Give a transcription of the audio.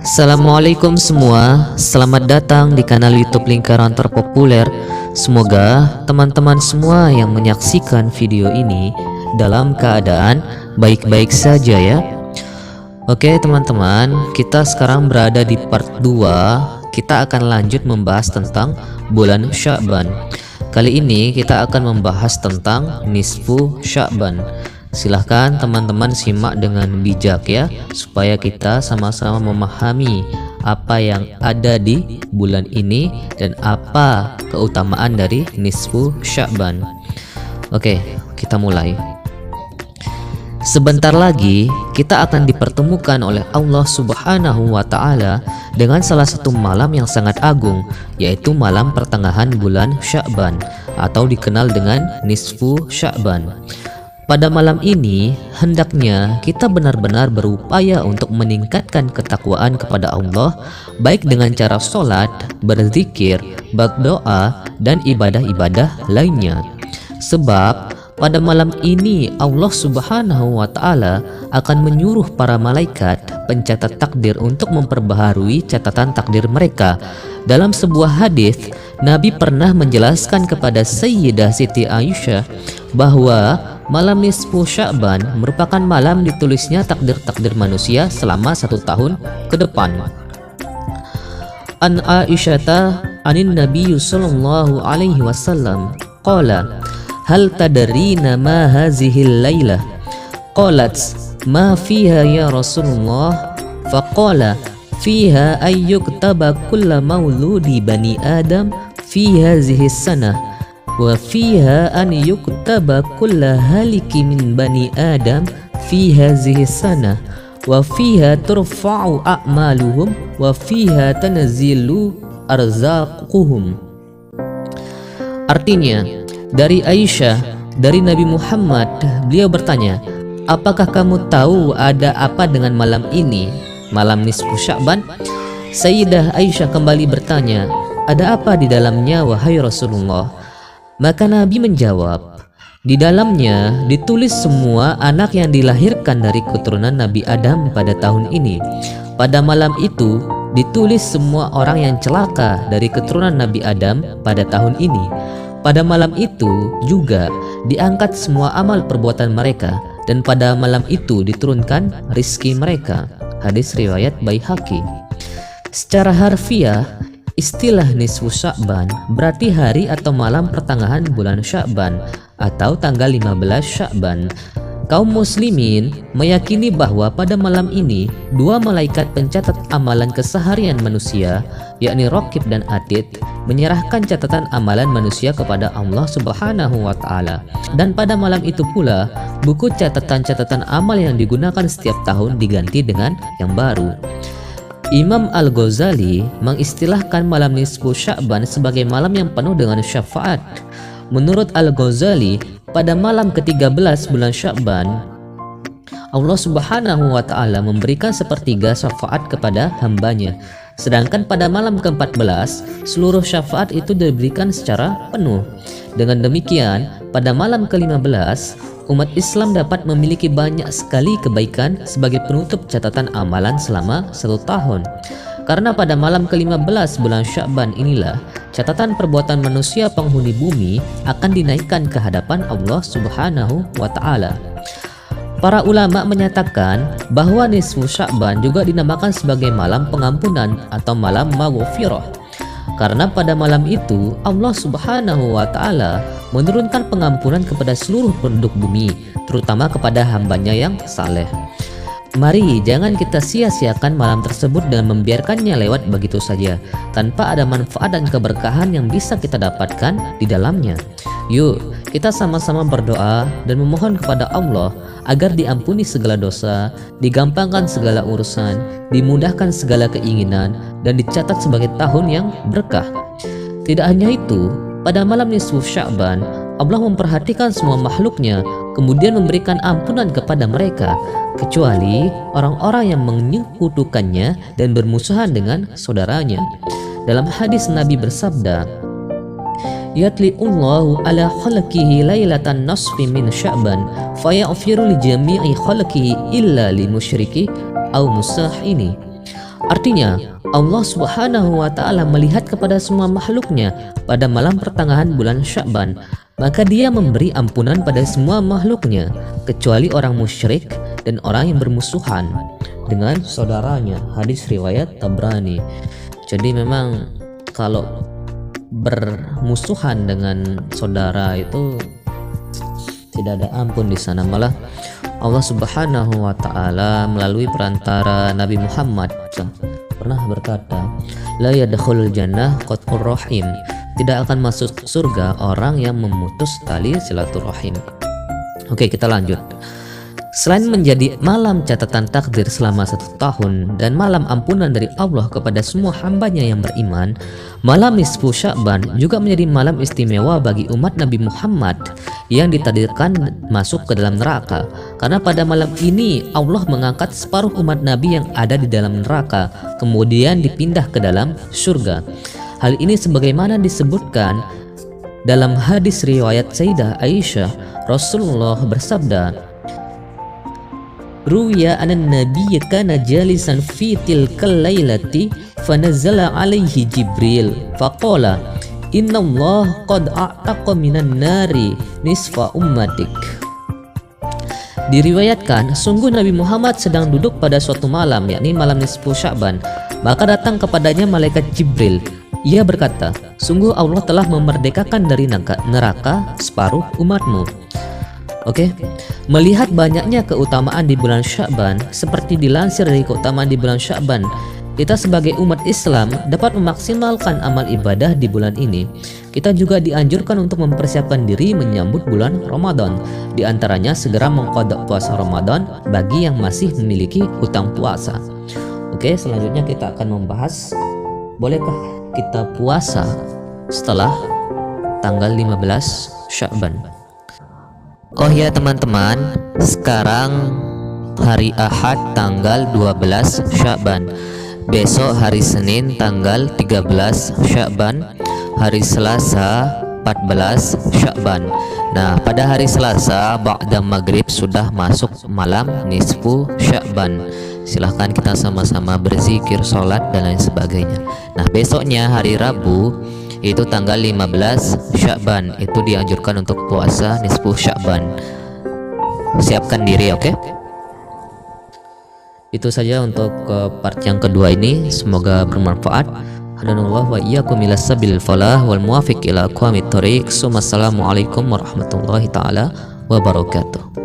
Assalamualaikum semua, selamat datang di kanal YouTube Lingkaran Terpopuler. Semoga teman-teman semua yang menyaksikan video ini dalam keadaan baik-baik saja ya. Oke teman-teman, kita sekarang berada di part 2. Kita akan lanjut membahas tentang bulan Sya'ban. Kali ini kita akan membahas tentang nisfu Sya'ban. Silahkan teman-teman simak dengan bijak ya, supaya kita sama-sama memahami apa yang ada di bulan ini dan apa keutamaan dari nisfu Sya'ban. Oke, kita mulai. Sebentar lagi kita akan dipertemukan oleh Allah Subhanahu wa Ta'ala dengan salah satu malam yang sangat agung, yaitu malam pertengahan bulan Sya'ban atau dikenal dengan nisfu Sya'ban. Pada malam ini, hendaknya kita benar-benar berupaya untuk meningkatkan ketakwaan kepada Allah, baik dengan cara sholat, berzikir, berdoa, dan ibadah-ibadah lainnya. Sebab pada malam ini Allah Subhanahu wa Ta'ala akan menyuruh para malaikat pencatat takdir untuk memperbaharui catatan takdir mereka. Dalam sebuah hadis, Nabi pernah menjelaskan kepada Sayyidah Siti Aisyah bahwa malam nisfu Sya'ban merupakan malam ditulisnya takdir-takdir manusia selama 1 tahun ke depan. An Aisyata anin Nabi sallallahu alaihi wasallam qala hal tadrina ma hazihil lailah, qalat ma fiha ya Rasulullah, faqala fiha ayyuktaba kulla mauludi bani Adam fi hazihi sanah wa fiha an yuktaba kulla haliki min bani Adam fi hazihi sanah wa fiha turfa'u a'maluhum wa fiha tanzilu arzaquhum. Artinya, dari Aisyah, dari Nabi Muhammad, beliau bertanya, apakah kamu tahu ada apa dengan malam ini, malam nisfu Sya'ban? Sayyidah Aisyah kembali bertanya, ada apa di dalamnya wahai Rasulullah? Maka Nabi menjawab, di dalamnya ditulis semua anak yang dilahirkan dari keturunan Nabi Adam pada tahun ini. Pada malam itu ditulis semua orang yang celaka dari keturunan Nabi Adam pada tahun ini. Pada malam itu juga diangkat semua amal perbuatan mereka, dan pada malam itu diturunkan rizki mereka. Hadis riwayat Baihaqi. Secara harfiah, istilah nisfu Sya'ban berarti hari atau malam pertengahan bulan Sya'ban atau tanggal 15 Sya'ban. Kaum muslimin meyakini bahwa pada malam ini dua malaikat pencatat amalan keseharian manusia, yakni Raqib dan Atid, menyerahkan catatan amalan manusia kepada Allah Subhanahu wa Ta'ala. Dan pada malam itu pula buku catatan-catatan amal yang digunakan setiap tahun diganti dengan yang baru. Imam Al-Ghazali mengistilahkan malam nisfu Sya'ban sebagai malam yang penuh dengan syafaat. Menurut Al-Ghazali, pada malam ke-13 bulan Sya'ban, Allah Subhanahu wa Ta'ala memberikan sepertiga syafaat kepada hambanya. Sedangkan pada malam ke-14, seluruh syafaat itu diberikan secara penuh. Dengan demikian, pada malam ke-15, umat Islam dapat memiliki banyak sekali kebaikan sebagai penutup catatan amalan selama 1 tahun. Karena pada malam ke-15 bulan Sya'ban inilah catatan perbuatan manusia penghuni bumi akan dinaikkan ke hadapan Allah Subhanahu wa Ta'ala. Para ulama menyatakan bahwa nisfu Sya'ban juga dinamakan sebagai malam pengampunan atau malam maghfirah. Karena pada malam itu Allah Subhanahu wa Ta'ala menurunkan pengampunan kepada seluruh penduduk bumi, terutama kepada hambanya yang saleh. Mari jangan kita sia-siakan malam tersebut dengan membiarkannya lewat begitu saja tanpa ada manfaat dan keberkahan yang bisa kita dapatkan di dalamnya. Yuk kita sama-sama berdoa dan memohon kepada Allah agar diampuni segala dosa, digampangkan segala urusan, dimudahkan segala keinginan, dan dicatat sebagai tahun yang berkah. Tidak hanya itu, pada malam nisfu Sya'ban Allah memperhatikan semua makhluknya, kemudian memberikan ampunan kepada mereka, kecuali orang-orang yang menyekutukannya dan bermusuhan dengan saudaranya. Dalam hadis Nabi bersabda, yatli'ullahu ala khalqihi lailatan nasfi min Sya'ban fayaghfiru li jami'i khalqihi illa li musyriki aw musahini. Artinya, Allah Subhanahu wa Ta'ala melihat kepada semua makhluknya pada malam pertengahan bulan Sya'ban, maka Dia memberi ampunan pada semua makhluknya kecuali orang musyrik dan orang yang bermusuhan dengan saudaranya. Hadis riwayat Tabrani. Jadi memang kalau bermusuhan dengan saudara itu tidak ada ampun di sana. Malah Allah Subhanahu wa Ta'ala melalui perantara Nabi Muhammad pernah berkata, la yadkhulul jannah qat'ur rahim, tidak akan masuk surga orang yang memutus tali silaturahim. Oke, kita lanjut. Selain menjadi malam catatan takdir selama 1 tahun dan malam ampunan dari Allah kepada semua hambanya yang beriman, malam nisfu Sya'ban juga menjadi malam istimewa bagi umat Nabi Muhammad yang ditakdirkan masuk ke dalam neraka. Karena pada malam ini Allah mengangkat separuh umat Nabi yang ada di dalam neraka, kemudian dipindah ke dalam surga. Hal ini sebagaimana disebutkan dalam hadis riwayat Sayyidah Aisyah, Rasulullah bersabda, Ruwiya anan nabiyya kana jalisan fi tilkal lailati fanazala alaihi Jibril faqala inna Allah qad a'taqa minan nari nisfa ummatik. Diriwayatkan, sungguh Nabi Muhammad sedang duduk pada suatu malam, yakni malam nisfu Sya'ban, maka datang kepadanya malaikat Jibril. Ia berkata, sungguh Allah telah memerdekakan dari neraka separuh umatmu. Oke, melihat banyaknya keutamaan di bulan Sya'ban, seperti dilansir dari keutamaan di bulan Sya'ban, kita sebagai umat Islam dapat memaksimalkan amal ibadah di bulan ini. Kita juga dianjurkan untuk mempersiapkan diri menyambut bulan Ramadan. Di antaranya segera mengqada puasa Ramadan bagi yang masih memiliki hutang puasa. Oke, selanjutnya kita akan membahas, bolehkah kita puasa setelah tanggal 15 Sya'ban? Oh ya teman-teman, sekarang hari Ahad tanggal 12 Sya'ban, besok hari Senin tanggal 13 Sya'ban, hari Selasa 14 Sya'ban. Nah, pada hari Selasa ba'da maghrib sudah masuk malam nisfu Sya'ban. Silahkan kita sama-sama berzikir, sholat dan lain sebagainya. Nah, besoknya hari Rabu itu tanggal 15 Sya'ban, itu dianjurkan untuk puasa nisfu Sya'ban. Siapkan diri, oke? Itu saja untuk part yang kedua ini, semoga bermanfaat. Hadanallahu wa iyyakum ila sabil falah wal muwafiq ila aqwamit thoriq. Assalamualaikum warahmatullahi taala wabarakatuh.